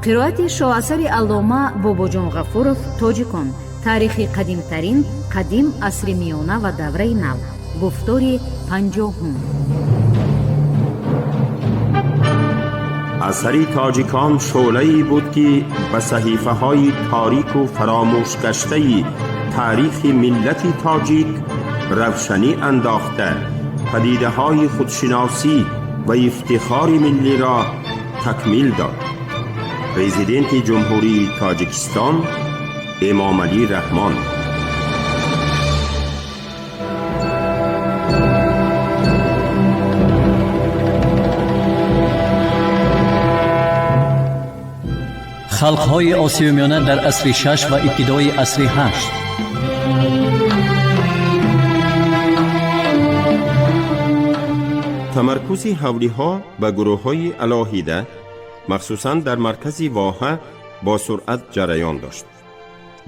قرائت شاهاثر علامه باباجان غفورов توجیکان، تاریخ قدیمترین قدیم عصر میانه و دوره نو، گفتاری 50. اثر تاجیکان شعله‌ای بود که به صحیفه‌های تاریک و فراموش گشته تاریخ ملت تاجیک روشنی انداخته، پدیده‌های خودشناسی و افتخار ملی را تکمیل داد. پرزیدنت جمهوری تاجیکستان امام علی رحمان. خلق‌های آسیای میانه در عصر 6 و ابتدای عصر 8. تمرکز حولی‌ها به گروه‌های علاهیده مخصوصاً در مرکز واحه با سرعت جریان داشت.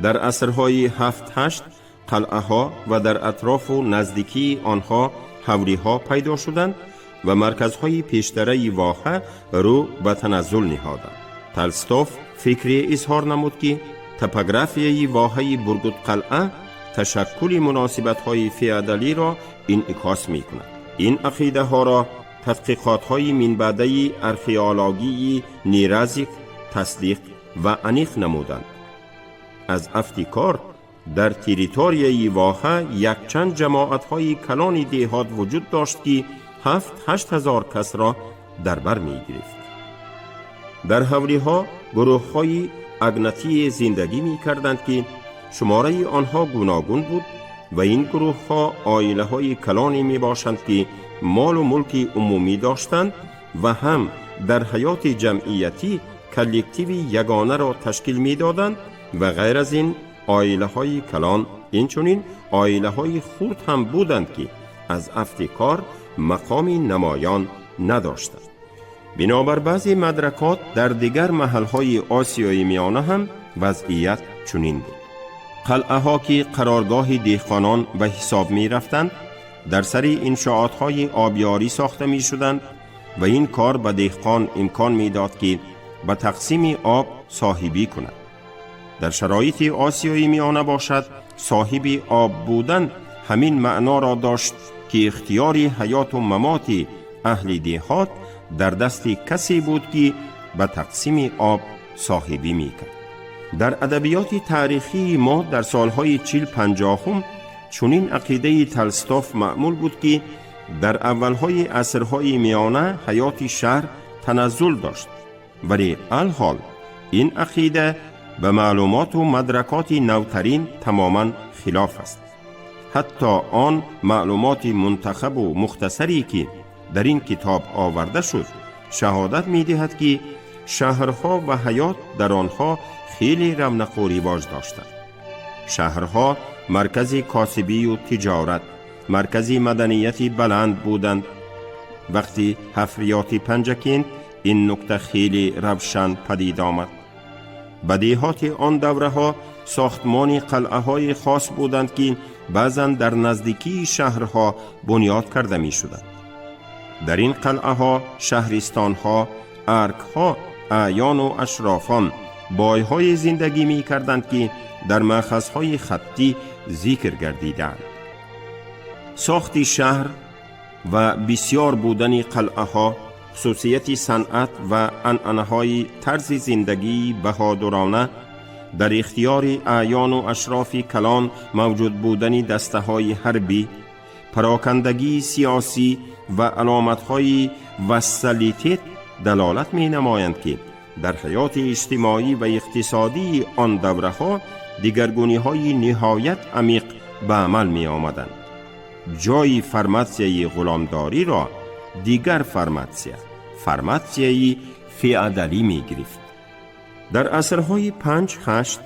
در عصرهای 7-8 قلعه‌ها و در اطراف و نزدیکی آنها حولی‌ها پیدا شدند و مرکزهای پیشتره واحه رو به تنزل نهادند. تولستوف فکری اظهار نمود که توپوگرافیای واحه برگوت قلعه تشکل مناسبت‌های فئودالی را انعکاس می‌کند. این عقیده ها را تحقیقات‌های من بعده ارخئولوژی نیرزیک تصدیق و انیخ نمودند. از افتکار در تریتوریای واحه یک چند جماعت‌های کلان دهات وجود داشت که 7-8 هزار کس را در بر می‌گرفت. در حولی‌ها گروه‌های اگنتی زندگی می‌کردند که شماره آنها گوناگون بود و این گروه‌ها عائله‌های کلانی می‌باشند که مال و ملک عمومی داشتند و هم در حیات جمعیتی کلکتیوی یگانه را تشکیل می‌دادند و غیر از این عائله‌های کلان اینچنین عائله‌های خرد هم بودند که از افتکار مقامی نمایان نداشتند. بنابر بعضی مدرکات در دیگر محل‌های آسیای میانه هم وضعیت چنین بود. قلعه‌ها که قرارگاه دهقانان به حساب می رفتند در سر انشاءات‌های آبیاری ساخته می شدند و این کار به دهقان امکان می داد که به تقسیم آب صاحبی کند. در شرایط آسیای میانه باشد صاحب آب بودن همین معنا را داشت که اختیار حیات و ممات اهل دهات در دست کسی بود که به تقسیم آب صاحبی می کرد. در ادبیات تاریخی ما در سالهای 40-50 چنین عقیده تولستوف معمول بود که در اولهای عصرهای میانه حیات شهر تنزل داشت، ولی الحال این عقیده به معلومات و مدرکات نوترین تماما خلاف است. حتی آن معلومات منتخب و مختصری که در این کتاب آورده شد شهادت می دهد که شهرها و حیات در آنها خیلی رونق و رواج داشتند. شهرها مرکز کاسبی و تجارت، مرکز مدنیت بلند بودند. وقتی حفریات پنجکین این نکته خیلی روشن پدید آمد. بدیهات آن دوره ها ساختمان قلعه های خاص بودند که بعضا در نزدیکی شهرها بنیاد کرده می شدند. در این قلعه ها شهرستان ها، ارک ها، اعیان و اشرافان بایهای زندگی می کردند که در مأخذهای خطی ذکر گردیدند. ساخت شهر و بسیار بودن قلعه ها، خصوصیت صنعت و عنعنه‌های طرز زندگی بهادرانه، در اختیار اعیان و اشراف کلان موجود بودن دسته‌های حربی، پراکندگی سیاسی و علامت‌های وسالیت دلالت می نمایند که در حیات اجتماعی و اقتصادی آن دوره ها دیگرگونی‌های نهایت عمیق به عمل می آمدند. جای فرماسیای غلامداری را دیگر فرماسیای فئودالی می گرفت. در عصرهای 5-8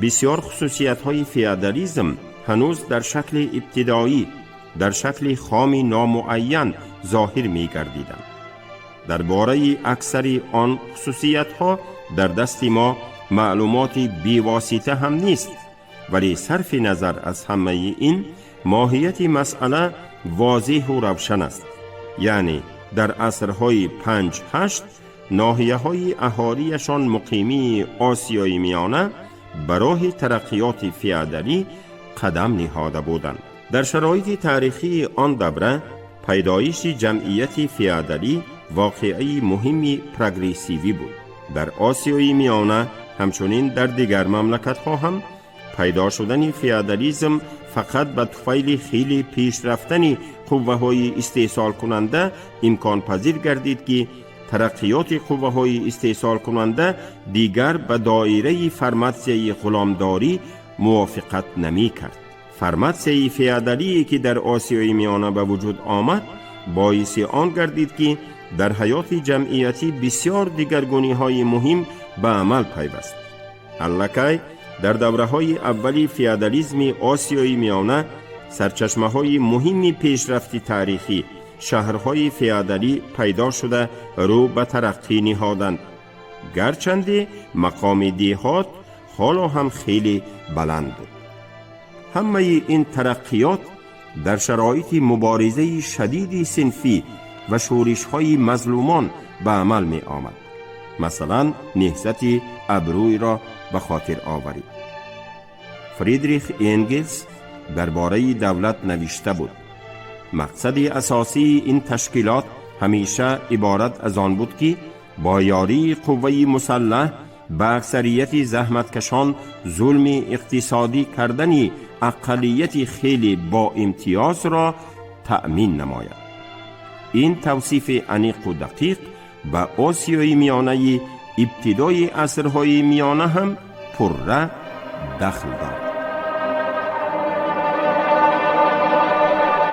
بسیار خصوصیت‌های فئودالیسم هنوز در شکل ابتدایی، در شکل خامی نامعین ظاهر می گردیدند. درباره اکثر آن خصوصیت‌ها در دست ما معلومات بیواسطه هم نیست، ولی صرف نظر از همه این ماهیت مسئله واضح و روشن است. یعنی در عصرهای 5-8 ناحیه های اهالیشان مقیمی آسیای میانه برای ترقیات فیودالی قدم نهاده بودند. در شرایط تاریخی آن دوره پیدایش جمعیت فیودالی واقعی مهمی پروگرسیوی بود. در آسیای میانه همچنین در دیگر مملکت‌ها هم پیدا شدن فیودالیسم فقط به طفیل خیلی پیش رفتن قوه‌های استحصال کننده امکان پذیر گردید که ترقیات قوه‌های استحصال کننده دیگر به دایره فرمانسیه غلامداری موافقت نمی کرد. فرمانسیه فیودالی که در آسیای میانه به وجود آمد باعث آن گردید که در حیات جمعیتی بسیار دیگرگونی‌های مهم به عمل پیوست. الکی در دوره‌های اولی فیودالیسم آسیای میانه سرچشمه‌های مهمی پیشرفت تاریخی شهرهای فیودالی پیدا شده رو به ترقی نهادند، گرچند مقام دیهات حالا هم خیلی بلند بود. همه این ترقیات در شرایط مبارزه شدید صنفی و شورش‌های مظلومان به عمل می آمد. مثلا نهضت ابروی را به خاطر آورید. فریدریخ انگلز درباره دولت نوشته بود: مقصد اساسی این تشکیلات همیشه عبارت از آن بود که با یاری قوه مسلح به اکثریت زحمتکشان ظلم اقتصادی کردن اقلیت خیلی با امتیاز را تأمین نماید. این توصیف عمیق و دقیق به آسیای میانه ابتدای عصرهای میانه هم پرره دخل دارد.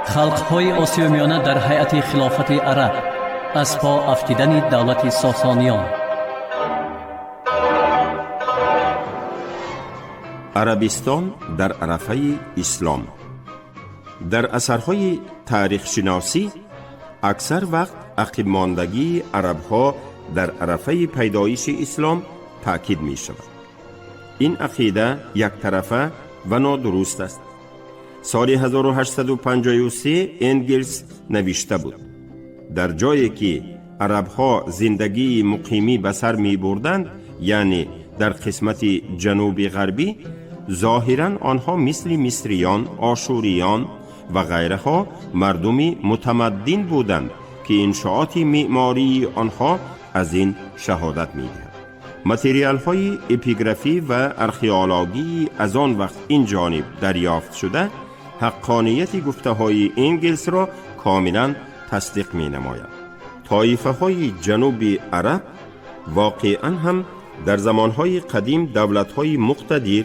خلق‌های آسیای میانه در هیئت خلافت عرب از پا افتیدن دولت ساسانیان. عربستان در عرفه اسلام. در اثرهای تاریخ شناسی اکثر وقت عقب ماندگی عربها در عرفه پیدایش اسلام تاکید می شود. این عقیده یک طرفه و نادرست است. سال 1853 انگلز نوشته بود: در جایی که عربها زندگی مقیمی به سر می بردند، یعنی در قسمت جنوبی غربی، ظاهراً آنها مثل مصریان، آشوریان و غیرها مردمی متمدن بودند که انشاءات معماری آنها از این شهادت می دهند. متریال های اپیگرافی و ارخئولوژی از آن وقت این جانب دریافت شده حقانیت گفته های انگلز را کاملا تصدیق می نماید. طایفه های جنوبی عرب واقعا هم در زمانهای قدیم دولت‌های مقتدر،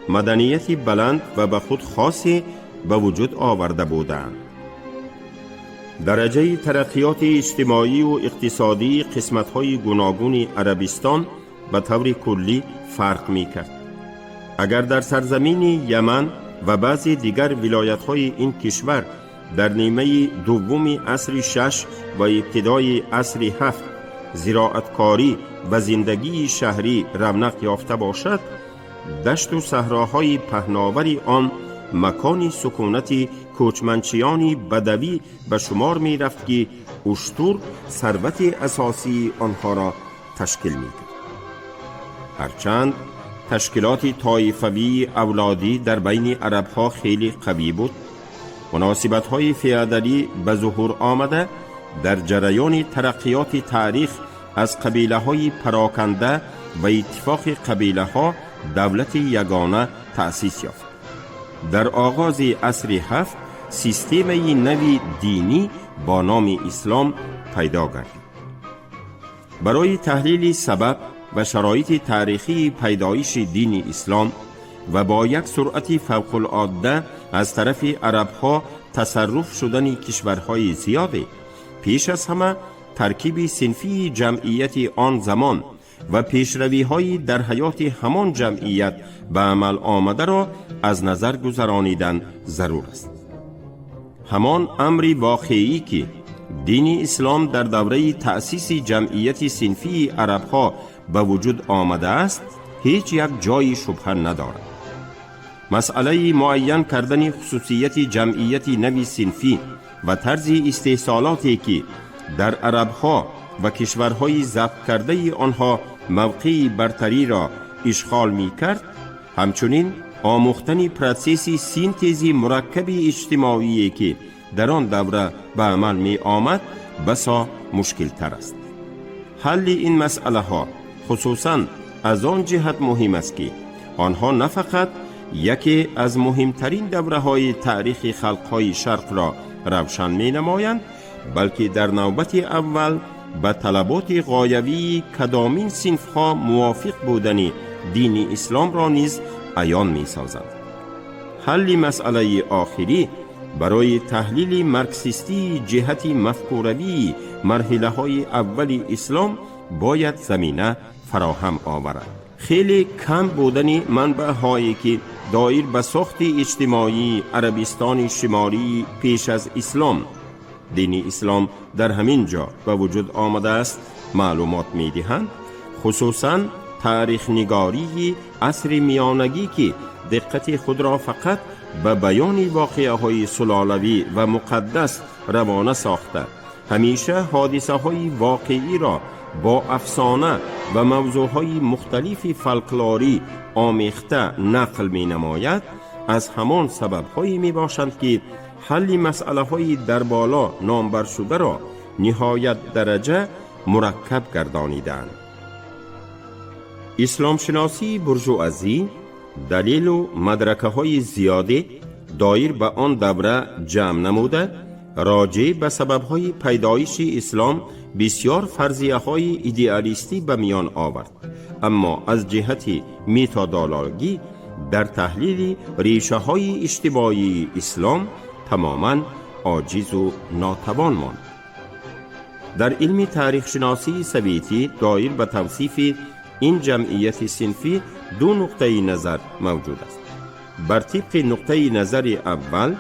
مدنیتی بلند و به خود خاصی به وجود آورده بودند. درجه ترقیات اجتماعی و اقتصادی قسمت‌های گوناگون عربستان به طور کلی فرق می‌کرد. اگر در سرزمین یمن و بعضی دیگر ولایت‌های این کشور در نیمه دوم عصر 6 و ابتدای عصر 7 زراعتکاری و زندگی شهری رونق یافته باشد، دشت و صحراهای پهناور آن مکان سکونت کوچمنچیانی بدوی به شمار می رفت که اشتر ثروت اساسی آنها را تشکیل می کرد. هرچند تشکیلات طایفوی اولادی در بین عربها خیلی قوی بود، مناسبت‌های فیودالی به ظهور آمده در جریان ترقیات تاریخ از قبیله‌های پراکنده و اتفاق قبیله‌ها دولت یگانه تأسیس یافت. در آغاز عصر 7 سیستم نوی دینی با نام اسلام پیدا گردید. برای تحلیل سبب و شرایط تاریخی پیدایش دین اسلام و با یک سرعت فوق العاده از طرف عربها تصرف شدن کشورهای زیاده، پیش از همه ترکیب صنفی جمعیت آن زمان و پیشروی‌های در حیات همان جمعیت به عمل آمده را از نظر گذرانیدن ضرور است. همان امری واقعی که دین اسلام در دوره تأسیس جمعیت صنفی عربها به وجود آمده است، هیچ یک جای شبهه ندارد. مسئله معین کردن خصوصیت جمعیت نوی صنفی و طرز استحصالاتی که در عربها و کشورهای ضبط کرده آنها موقعی برتری را اشغال می کرد، همچنین آموختن پروسس سینتزی مرکب اجتماعی که در آن دوره به عمل می آمد بسا مشکل تر است. حل این مسئله ها خصوصاً از آن جهت مهم است که آنها نه فقط یکی از مهمترین دوره های تاریخ خلق های شرق را روشن می نمایند، بلکه در نوبت اول به طلبات غایوی کدامین صنف ها موافق بودن دین اسلام را نیز عیان می سازند. حل مسئله آخری برای تحلیل مارکسیستی جهت مفکوروی مرحله های اول اسلام باید زمینه فراهم آورد. خیلی کم بودن منبع هایی که دایر به ساخت اجتماعی عربستان شمالی پیش از اسلام، دین اسلام در همین جا به وجود آمده است معلومات می دهند، خصوصاً تاریخ نگاری عصر میانگی که دقت خود را فقط به بیان واقعه های سلالوی و مقدس روانه ساخته، همیشه حادثه های واقعی را با افسانه و موضوعهای مختلف فولکلوری آمیخته نقل می نماید، از همان سبب هایی می باشند که حل مسئله های در بالا نامبر شده را نهایت درجه مرکب گردانیدند. اسلام شناسی برژوازی دلیل و مدرکه های زیاده دایر به آن دوره جمع نموده، راجع به سبب های پیدایش اسلام بسیار فرضیه های ایدئالیستی به میان آورد، اما از جهت متدولوژی در تحلیل ریشه های اجتماعی اسلام تماما عاجز و ناتوان ماند. در علم تاریخ شناسی سویتی دایر به توصیف این جمعیت صنفی دو نقطه نظر موجود است. بر طبق نقطه نظر اول،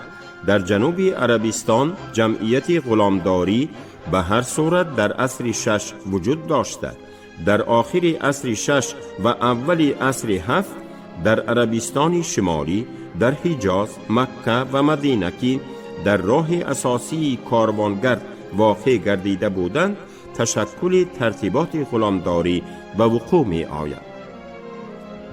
در جنوب عربستان جمعیت غلامداری به هر صورت در عصر 6 وجود داشته. در آخر عصر 6 و اول عصر 7 در عربستان شمالی، در حجاز، مکه و مدینه که در راه اساسی کاروانگرد واقع گردیده بودند، تشکل ترتیبات غلامداری به وقوع می آید.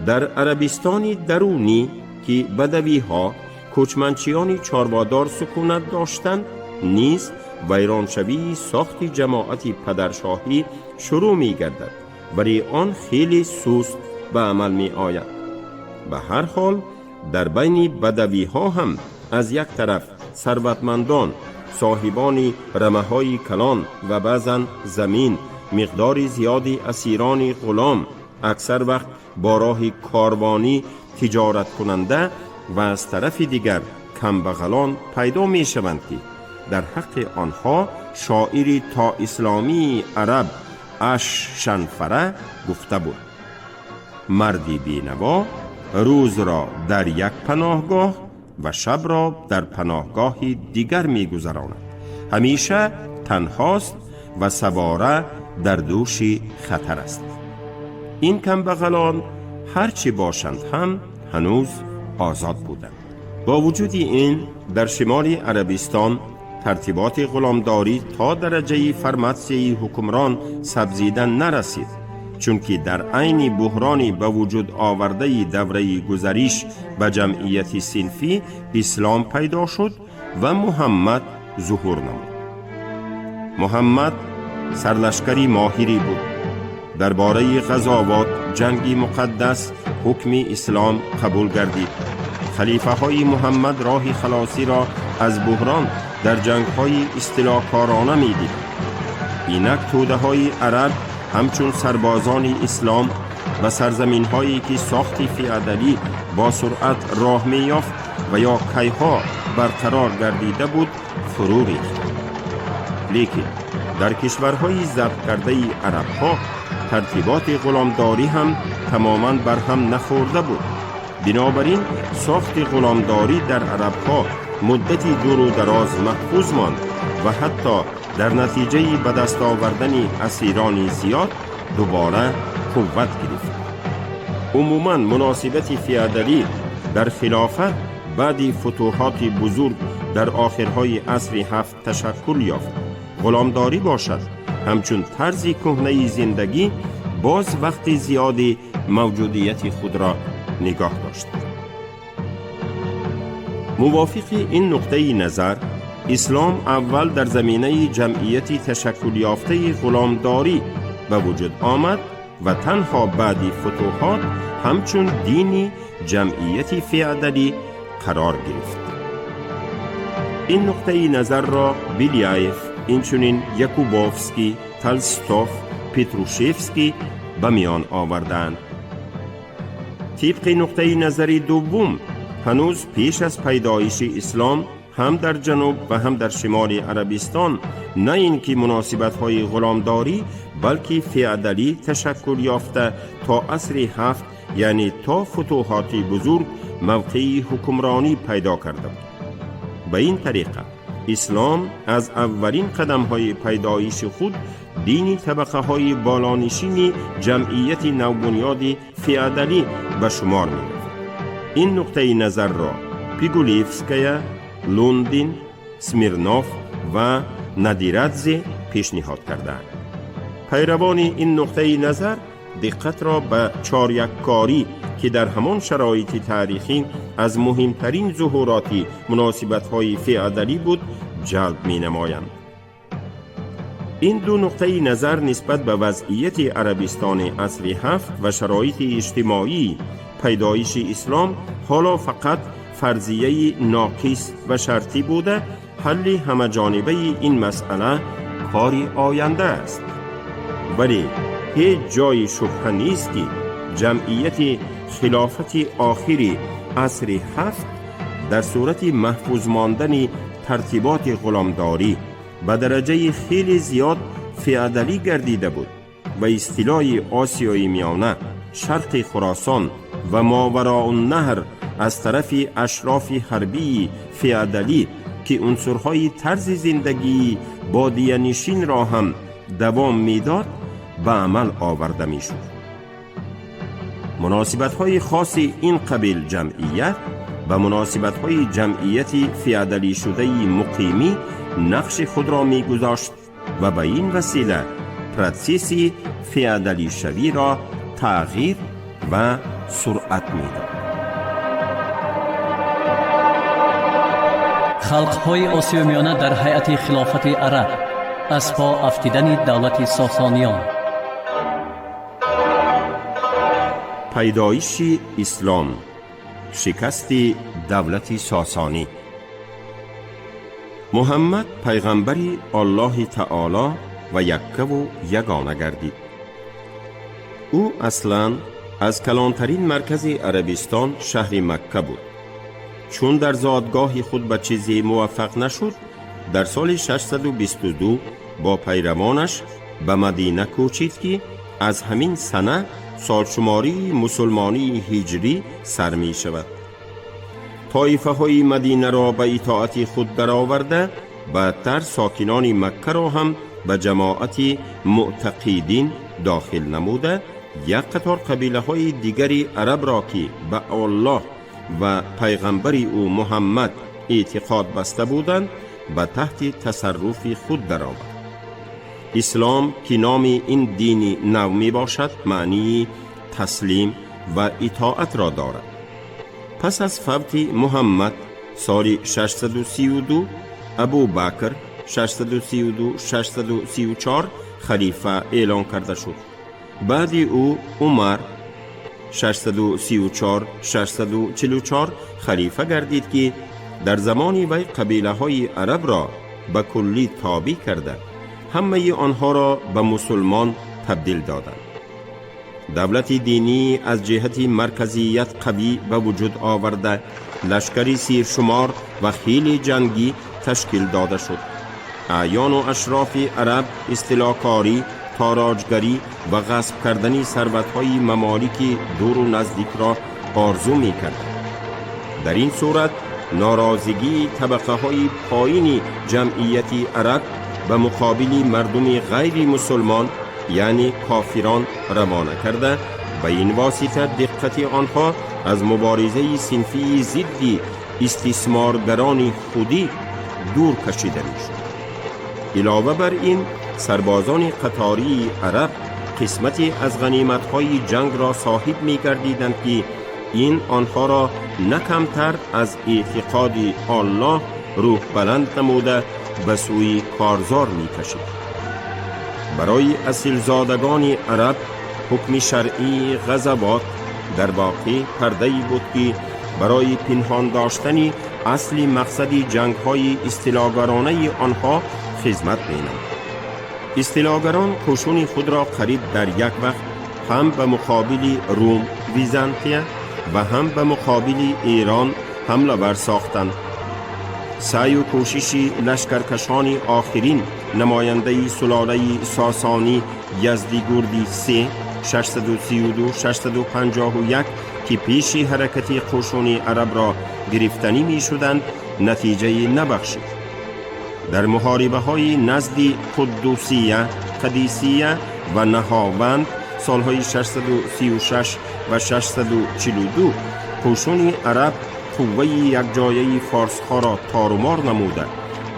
در عربستان درونی که بدوی ها کوچمنچیان چاربادار سکونت داشتند، نیز ویرانشوی ساخت جماعت پدرشاهی شروع می گردد، برای آن خیلی سست به عمل می آید. به هر حال در بین بدوی ها هم از یک طرف ثروتمندان صاحبان رمه‌های کلان و بعضاً زمین، مقدار زیادی اسیران غلام، اکثر وقت با راه کاروانی تجارت کننده، و از طرف دیگر کمبغلان پیدا می شوند که در حق آنها شاعری تا اسلامی عرب اش شنفره گفته بود: مردی بینوا روز را در یک پناهگاه و شب را در پناهگاهی دیگر می گذراند. همیشه تنهاست و سواره در دوش خطر است. این کمبغلان هرچی باشند هم هنوز آزاد بودند. با وجود این در شمال عربستان ترتیبات غلامداری تا درجه فرمانسی حکمران سبزیدن نرسید، چونکه در عین بحرانی به وجود آورده دوره گذریش به جمعیت صنفی اسلام پیدا شد و محمد ظهور نمود. محمد سرلشکری ماهری بود. درباره غزوات جنگی مقدس حکم اسلام قبول گردید. خلیفه های محمد راه خلاصی را از بحران در جنگ های استیلاکارانه می دید. اینک توده های عرب همچون سربازان اسلام و سرزمین هایی که ساخت فیادالی با سرعت راه می یافت و یا کیها برقرار گردیده بود فرو ریخت. لیکن در کشورهای ضبط کرده عرب ها ترتیبات غلامداری هم تماما برهم نخورده بود. بنابراین ساخت غلامداری در عرب ها مدتی دور و دراز محفوظ ماند و حتی در نتیجه به دست آوردن اسیران زیاد دوباره قوت گرفت. عموماً مناسبت فیادلی در خلافت بعد فتوحات بزرگ در آخرهای عصر هفت تشکل یافت. غلامداری باشد همچون طرز کهنه زندگی باز وقت زیادی موجودیت خود را نگاه داشت. موافق این نقطه نظر، اسلام اول در زمینه جمعیتی تشکل یافته غلامداری به وجود آمد و تنها بعد فتوحات همچون دینی جمعیتی فیادلی قرار گرفت. این نقطه نظر را بیلیایف، اینچنین یکوبوفسکی، تالستوف، پتروشیفسکی به میان آوردند. طبق نقطه نظر دوم، هنوز پیش از پیدایش اسلام هم در جنوب و هم در شمال عربستان نه اینکه مناسبت‌های غلامداری بلکه فیادلی تشکل یافته تا عصر هفت، یعنی تا فتوحات بزرگ، موقعی حکمرانی پیدا کرده بود. به این طریقه اسلام از اولین قدم‌های پیدایش خود دینی طبقه های بالانشین جمعیت نوبنیاد فیادلی به شمار می رفت. این نقطه نظر را پیگولیفسکیا، لوندین، سمیرنوف و نادیرادزه پیشنهاد کردند. پیروان این نقطه نظر دقت را به چاریککاری که در همان شرایط تاریخی از مهمترین ظهورات مناسبت‌های فیادلی بود جلب می نمایند. این دو نقطه نظر نسبت به وضعیت عربستان عصر هفت و شرایط اجتماعی پیدایش اسلام حالا فقط فرضیه ناقص و شرطی بوده، حل همه‌جانبه این مسئله کاری آینده است. ولی هیچ جای شبهه نیست که جمعیت خلافت آخری عصر هفت در صورت محفوظ ماندن ترتیبات غلامداری به درجه خیلی زیاد فیادلی گردیده بود و اصطلاح آسیای میانه، شرق خراسان و ماوراء النهر از طرف اشراف حربی فیادلی که عنصرهای طرز زندگی بادیه نشین را هم دوام میداد به عمل آورده میشد. مناسبت‌های خاص این قبیل جمعیت و مناسبت‌های جمعیتی فیادلی شده مقیمی نقش خود را می‌گذاشت و به این وسیله پروسس فیادلی شوی را تغییر و سرعت می‌داد. خلق‌های آسیای میانه در هیئت خلافت عرب از پا افتیدن دولت ساسانیان. پیدایش اسلام، شکست دولت ساسانی. محمد پیغمبری الله تعالی و یکه و یگانه گردید. او اصلاً از کلانترین مرکز عربستان شهر مکه بود. چون در زادگاه خود به چیزی موفق نشد، در سال 622 با پیروانش به مدینه کوچید که از همین سنه سالشماری مسلمانی هجری سر می شود. طایفه های مدینه را به اطاعت خود درآورده، بعدتر ساکنان مکه را هم به جماعت معتقدین داخل نموده، یک قطار قبیله های دیگری عرب را که به الله و پیغمبر او محمد اعتقاد بسته بودند به تحت تصرف خود درآورد. اسلام که نام این دینی نو می باشد معنی تسلیم و اطاعت را دارد. پس از فوت محمد سال 632 ابو بکر 632-634 خلیفه اعلان کرده شد. بعد او عمر 634-644 خلیفه گردید که در زمان وی قبیله های عرب را به کلی تابع کرده، همه آنها را به مسلمان تبدیل دادند. دولت دینی از جهت مرکزیت قوی به وجود آورده، لشکری سیرشمار و خیلی جنگی تشکیل داده شد. اعیان و اشراف عرب استیلاکاری، تاراجگری و غصب کردن ثروت‌های ممالک دور و نزدیک را آرزو می‌کردند. در این صورت ناراضگی طبقه‌های پایین جمعیت عرب به مقابل مردم غیر مسلمان یعنی کافران روانه کرده، به این واسطه دقت آنها از مبارزه صنفی ضد استثمارگران خودی دور کشیده می‌شد. علاوه بر این سربازان قطاری عرب قسمتی از غنیمت‌های جنگ را صاحب می‌گردیدند که این آنها را نه کمتر از اعتقاد الله روح بلند نموده به سوی کارزار می‌کشید. برای اصیلزادگان عرب حکم شرعی غزوات در واقع پرده‌ای بود که برای پنهان داشتن اصلی مقصد جنگ‌های استیلاگرانه آنها خدمت می‌نمود. استیلاگران قشون خود را قریب در یک وقت هم به مقابل روم ویزانتیه و هم به مقابل ایران حمله ور ساختند. سعی و کوشش لشکرکشان آخرین نماینده سلاله ساسانی یزدگرد 3 632-651 که پیش حرکت قشون عرب را گرفتنی می شدند نتیجه نبخشید. در محاربه های نزد قدیسیه و نهاوند سالهای 636 و 642 قشون عرب قوه یک جایه فارس ها را تارمار نموده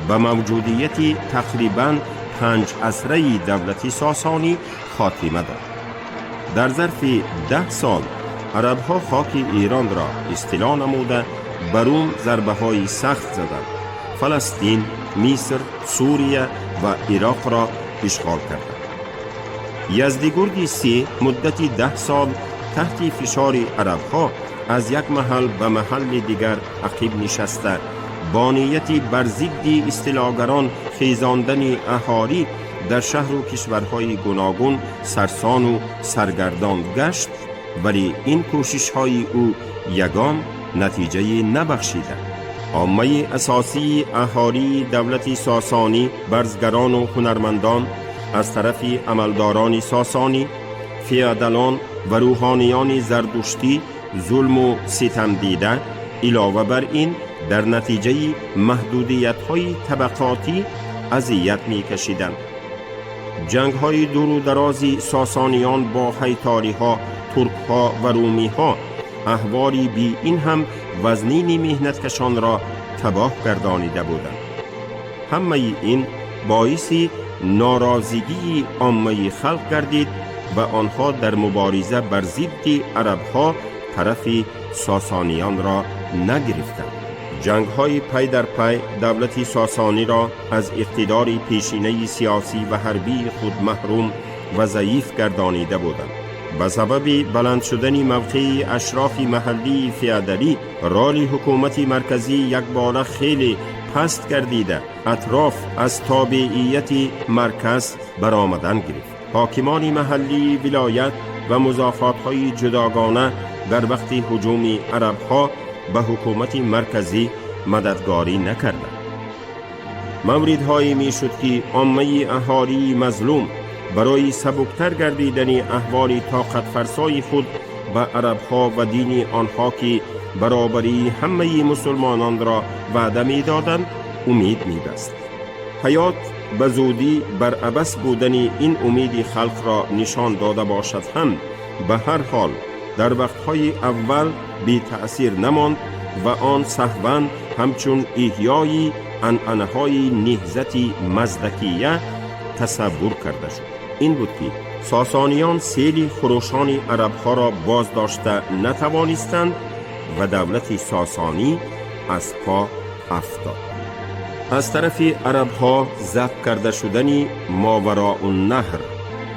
به موجودیت تقریباً 5 عصره دولت ساسانی خاتمه داد. در ظرف 10 سال عرب ها خاک ایران را استیلا نموده بر روم ضربه های سخت زدند. فلسطین، مصر، سوریه و عراق را اشغال کردند. یزدگرد 3 مدت 10 سال تحت فشار عرب ها از یک محل به محل دیگر عقب نشسته با نیت بر ضد استیلاگران خیزاندن اهالی در شهر و کشورهای گوناگون سرسان و سرگردان گشت، ولی این کوشش های او یگان نتیجه نبخشیده. عامه اساسی اهالی دولت ساسانی، برزگران و هنرمندان از طرف عملداران ساسانی، فیادلان و روحانیان زردشتی ظلم و ستم دیده، علاوه بر این در نتیجه محدودیت‌های طبقاتی اذیت می‌کشیدند. جنگ‌های دور و درازی ساسانیان با هیتاری‌ها، ترک‌ها و رومی‌ها احوالی بی این هم وزنین مهنتکشان را تباه گردانیده بودند. همه این باعث ناراضگی عامه خلق گردید و آنها در مبارزه بر ضد عرب‌ها طرف ساسانیان را نگرفتند. جنگ‌های پی در پی دولت ساسانی را از اقتدار پیشینه سیاسی و حربی خود محروم و ضعیف گردانیده بودند. به سبب بلند شدن موقع اشراف محلی فیادالی، رول حکومت مرکزی یک باره خیلی پست گردیده اطراف از تابعیت مرکز برآمدن گرفت. حاکمان محلی ولایت و مضافات‌های جداگانه در وقت هجوم عرب‌ها به حکومت مرکزی مددگاری نکردند. موردهایی میشد که عامه اهالی مظلوم برای سبکتر گردیدن احوال طاقت فرسای خود به عرب‌ها و دین آنها که برابری همه مسلمانان را وعده می‌دادند امید می‌بست. حیات به زودی بر عبث بودن این امید خلق را نشان داده باشد هم به هر حال در وقتهای اول بی تأثیر نماند و آن سهواً همچون احیای عنعنه‌های نهضت مزدکیه تصور کرده شد. این بود که ساسانیان سیل خروشان عرب‌ها را باز داشته نتوانستند و دولت ساسانی از پا افتاد. از طرف عرب‌ها ضبط کرده شدن ماوراء النهر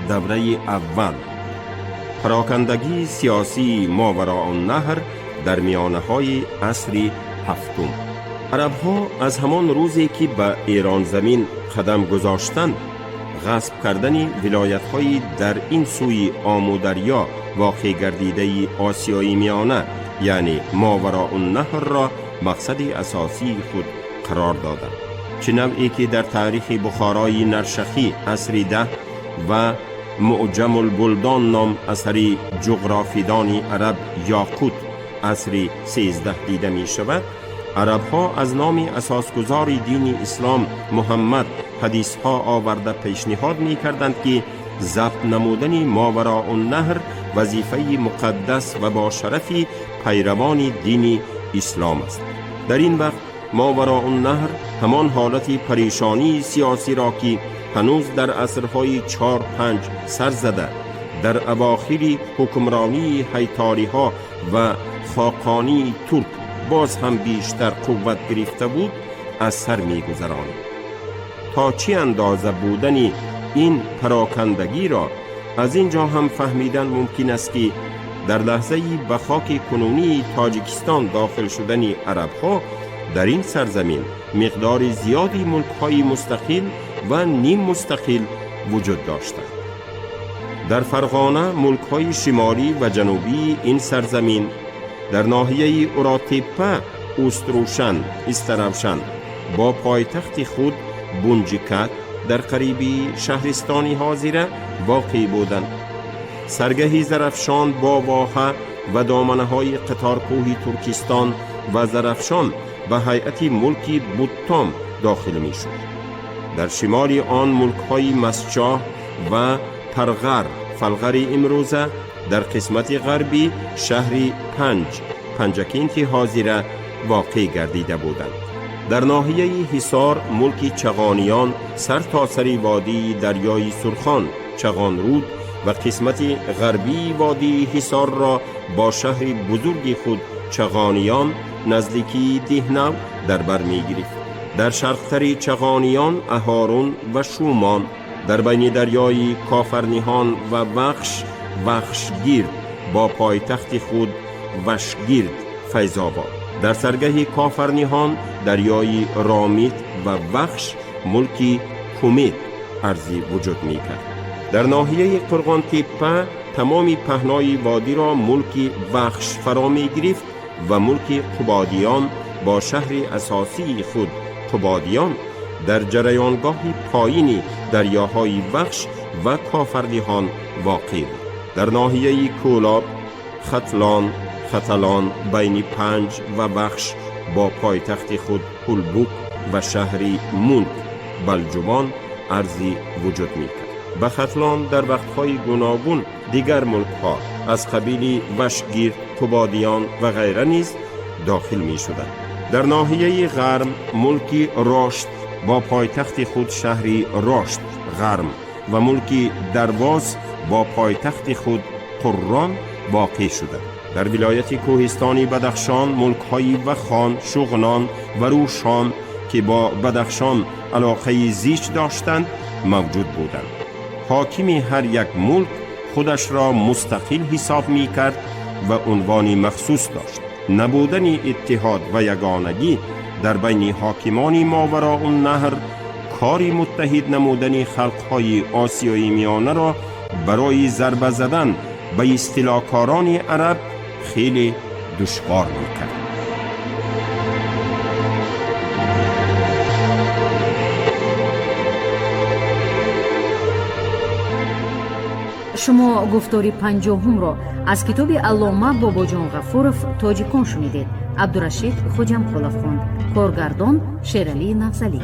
دوره اول، پراکندگی سیاسی ماوراء النهر در میانه‌های عصر هفتم. عرب‌ها از همان روزی که به ایران زمین قدم گذاشتند غصب کردن ولایت‌های در این سوی آمودریا واقع گردیده آسیای میانه یعنی ماوراء النهر را مقصد اساسی خود قرار دادند. چنانچه که در تاریخ بخارای نرشخی عصر 10 و معجم البلدان نام اثر جغرافیدان عرب یاقوت عصر 13 دیده می شود، عرب‌ها از نام اساسگزار دین اسلام محمد حدیث‌ها آورده پیشنهاد می کردند که ضبط نمودن ماوراء النهر وظیفه مقدس و با شرف پیروان دین اسلام است. در این وقت ماوراء النهر همان حالت پریشانی سیاسی را که هنوز در عصرهای 4-5 سر زده در اواخر حکمرانی هیتاری ها و خاقانی ترک باز هم بیشتر قوت گرفته بود از سر می گذراند. تا چی اندازه بودن این پراکندگی را از اینجا هم فهمیدن ممکن است که در لحظه به خاک کنونی تاجیکستان داخل شدن عرب ها در این سرزمین مقدار زیادی ملک های مستقل و نیم مستقل وجود داشتند. در فرغانه ملک های شمالی و جنوبی این سرزمین در ناحیه اوراتیپه اوستروشن استروشن با پایتخت خود بونجیکت در قریبی شهرستانی حاضره واقع بودند. سرگهی زرفشان با واحه و دامنه های قطارکوه ترکستان و زرفشان به هیئت ملکی بوتام داخل می شد. در شمال آن ملک های مسچاه و پرغر فلغر امروزه در قسمت غربی شهر پنجکینت حاضره واقع گردیده بودند. در ناحیه حصار ملک چغانیان سر تا سر وادی دریای سرخان چغان رود و قسمت غربی وادی حصار را با شهر بزرگ خود چغانیان نزدیکی دهنو در بر می گرفت. در شرقتر چغانیان اهارون و شومان، در بین دریای کافرنیهان و وخشگیر با پایتخت خود وشگرد فیض‌آباد. در سرگه کافرنیهان دریای رامیت و وخش ملکی کومیت ارزی وجود می کرد. در ناحیه قرغان تپه تمامی پهنای وادی را ملک وخش فرا می گرفت و ملک قبادیان با شهر اساسی خود قبادیان در جریانگاه پایینی دریاهای وخش و کافرنیهان واقع بود. در ناحیه کولاب ختلان بین پنج و وخش با پایتخت خود هلبوک و شهری مونک بلجوان ارزی وجود می کرد. به ختلان در وقتهای گوناگون دیگر ملک ها از قبیل وشگیر، کبادیان و غیره نیز داخل می شدند. در ناحیه غرم ملکی راشت با پایتخت خود شهری راشت غرم و ملکی درواز با پایتخت خود قران واقع شدند. در ولایت کوهستانی بدخشان ملک‌های وخان، شغنان و روشان که با بدخشان علاقه زیچ داشتند موجود بودند. حاکم هر یک ملک خودش را مستقل حساب می کرد و عنوانی مخصوص داشت. نبودن اتحاد و یگانگی در بین حاکمان ماوراء النهر کاری متحد نمودن خلق‌های آسیای میانه را برای ضربه زدن به استیلاکاران عرب خیلی دشوار می‌کرد. شما گفتاری 50 را از کتاب علامه باباجان غفورов تاجیکان شنیدید. عبدالرشید خوجمقلов خوند. کارگردان شیرعلی نفضلی.